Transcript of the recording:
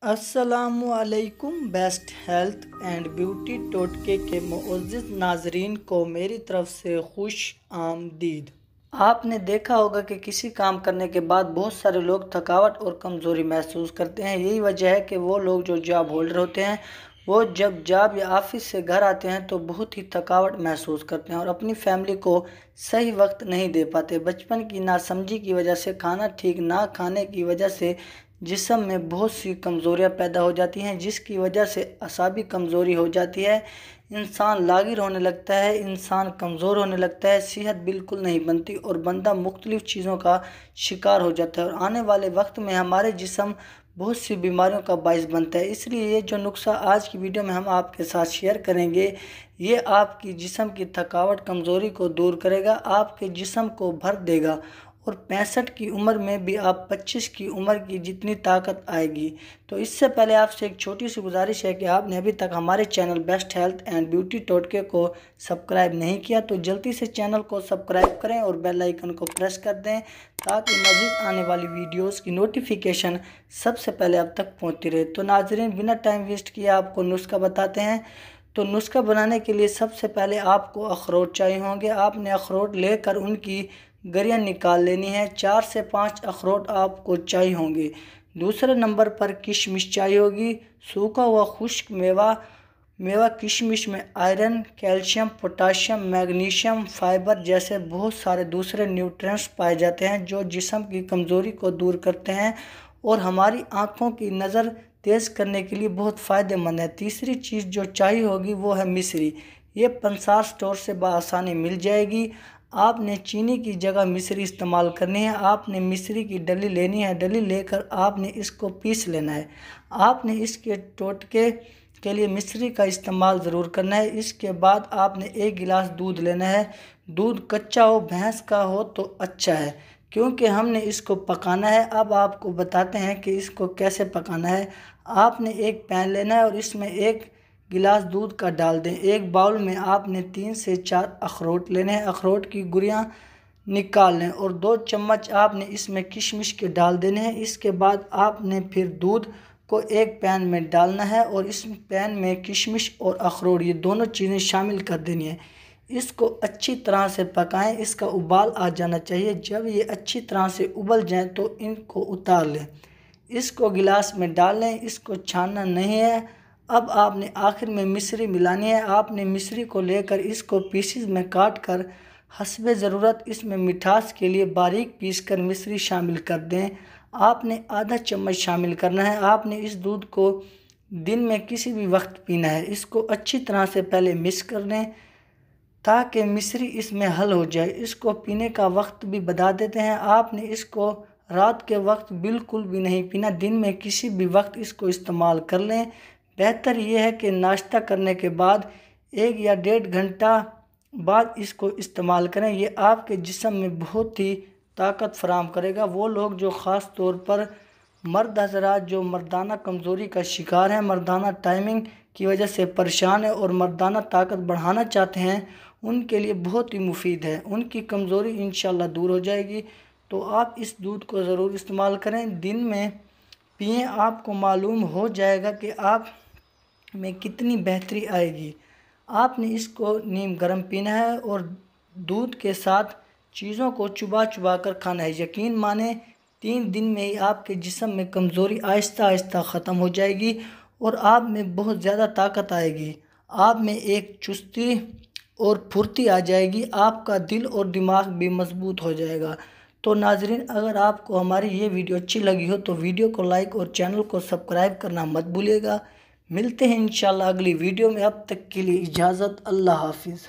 अस्सलामुअलैकुम। Best health and beauty टोटके के मुअज़्ज़िज़ नाज़रीन को मेरी तरफ से खुश आमदीद। आपने देखा होगा कि किसी काम करने के बाद बहुत सारे लोग थकावट और कमज़ोरी महसूस करते हैं। यही वजह है कि वो लोग जो जॉब होल्डर होते हैं वो जब जॉब या ऑफिस से घर आते हैं तो बहुत ही थकावट महसूस करते हैं और अपनी फैमिली को सही वक्त नहीं दे पाते। बचपन की नासमझी की वजह से, खाना ठीक ना खाने की वजह से जिस्म में बहुत सी कमज़ोरियाँ पैदा हो जाती हैं, जिसकी वजह से असाबी कमज़ोरी हो जाती है। इंसान लागिर होने लगता है, इंसान कमज़ोर होने लगता है, सेहत बिल्कुल नहीं बनती और बंदा मुख्तलिफ़ चीज़ों का शिकार हो जाता है और आने वाले वक्त में हमारे जिस्म बहुत सी बीमारियों का बाइस बनता है। इसलिए ये जो नुस्खा आज की वीडियो में हम आपके साथ शेयर करेंगे, ये आपकी जिस्म की थकावट कमज़ोरी को दूर करेगा, आपके जिस्म को भर देगा और 65 की उम्र में भी आप 25 की उम्र की जितनी ताकत आएगी। तो इससे पहले आपसे एक छोटी सी गुजारिश है कि आपने अभी तक हमारे channel best health and beauty टोटके को सब्सक्राइब नहीं किया तो जल्दी से चैनल को सब्सक्राइब करें और बेल आइकन को प्रेस कर दें ताकि मज़ीद आने वाली वीडियोस की नोटिफिकेशन सबसे पहले आप तक पहुँचती रहे। तो नाज़रीन, बिना टाइम वेस्ट किए आपको नुस्खा बताते हैं। तो नुस्खा बनाने के लिए सबसे पहले आपको अखरोट चाहिए होंगे। आपने अखरोट लेकर उनकी गरियाँ निकाल लेनी है। 4 से 5 अखरोट आपको चाहिए होंगे। दूसरे नंबर पर किशमिश चाहिए होगी। सूखा हुआ खुश्क मेवा किशमिश में iron, calcium, potassium, magnesium, fibre जैसे बहुत सारे दूसरे न्यूट्रिएंट्स पाए जाते हैं जो जिस्म की कमज़ोरी को दूर करते हैं और हमारी आँखों की नज़र तेज़ करने के लिए बहुत फ़ायदेमंद है। तीसरी चीज़ जो चाहिए होगी वो है मिश्री। ये पंसार स्टोर से बआसानी मिल जाएगी। आपने चीनी की जगह मिश्री इस्तेमाल करनी है। आपने मिश्री की डली लेनी है। डली लेकर आपने इसको पीस लेना है। आपने इसके टोटके के लिए मिश्री का इस्तेमाल ज़रूर करना है। इसके बाद आपने 1 गिलास दूध लेना है। दूध कच्चा हो, भैंस का हो तो अच्छा है क्योंकि हमने इसको पकाना है। अब आपको बताते हैं कि इसको कैसे पकाना है। आपने एक पैन लेना है और इसमें 1 गिलास दूध का डाल दें। एक बाउल में आपने 3 से 4 अखरोट लेने हैं। अखरोट की गुरियाँ निकाल लें और 2 चम्मच आपने इसमें किशमिश के डाल देने हैं। इसके बाद आपने फिर दूध को एक पैन में डालना है और इस पैन में किशमिश और अखरोट ये दोनों चीज़ें शामिल कर देनी है। इसको अच्छी तरह से पकाएं। इसका उबाल आ जाना चाहिए। जब ये अच्छी तरह से उबल जाएं तो इनको उतार लें। इसको गिलास में डाल लें। इसको छानना नहीं है। अब आपने आखिर में मिश्री मिलानी है। आपने मिश्री को लेकर इसको पीसेस में काट कर हस्बे ज़रूरत इसमें मिठास के लिए बारीक पीस कर मिश्री शामिल कर दें। आपने आधा चम्मच शामिल करना है। आपने इस दूध को दिन में किसी भी वक्त पीना है। इसको अच्छी तरह से पहले मिक्स कर लें ताकि मिश्री इसमें हल हो जाए। इसको पीने का वक्त भी बता देते हैं। आपने इसको रात के वक्त बिल्कुल भी नहीं पीना, दिन में किसी भी वक्त इसको इस्तेमाल कर लें। बेहतर यह है कि नाश्ता करने के बाद 1 या 1.5 घंटा बाद इसको इस्तेमाल करें। ये आपके जिस्म में बहुत ही ताकत फराहम करेगा। वो लोग जो ख़ास तौर पर मर्द हज़रात जो मर्दाना कमज़ोरी का शिकार हैं, मर्दाना टाइमिंग की वजह से परेशान है और मर्दाना ताकत बढ़ाना चाहते हैं, उनके लिए बहुत ही मुफीद है। उनकी कमज़ोरी इंशाल्लाह दूर हो जाएगी। तो आप इस दूध को ज़रूर इस्तेमाल करें, दिन में पिएँ। आपको मालूम हो जाएगा कि आप में कितनी बेहतरी आएगी। आपने इसको नीम गर्म पीना है और दूध के साथ चीज़ों को चुबा चुबा कर खाना है। यकीन माने 3 दिन में ही आपके जिस्म में कमज़ोरी आहिस्ता आहिस्ता ख़त्म हो जाएगी और आप में बहुत ज़्यादा ताकत आएगी। आप में एक चुस्ती और फुर्ती आ जाएगी। आपका दिल और दिमाग भी मजबूत हो जाएगा। तो नाजरीन, अगर आपको हमारी ये वीडियो अच्छी लगी हो तो वीडियो को लाइक और चैनल को सब्सक्राइब करना मत भूलिएगा। मिलते हैं इंशाल्लाह अगली वीडियो में। अब तक के लिए इजाज़त। अल्लाह हाफिज़।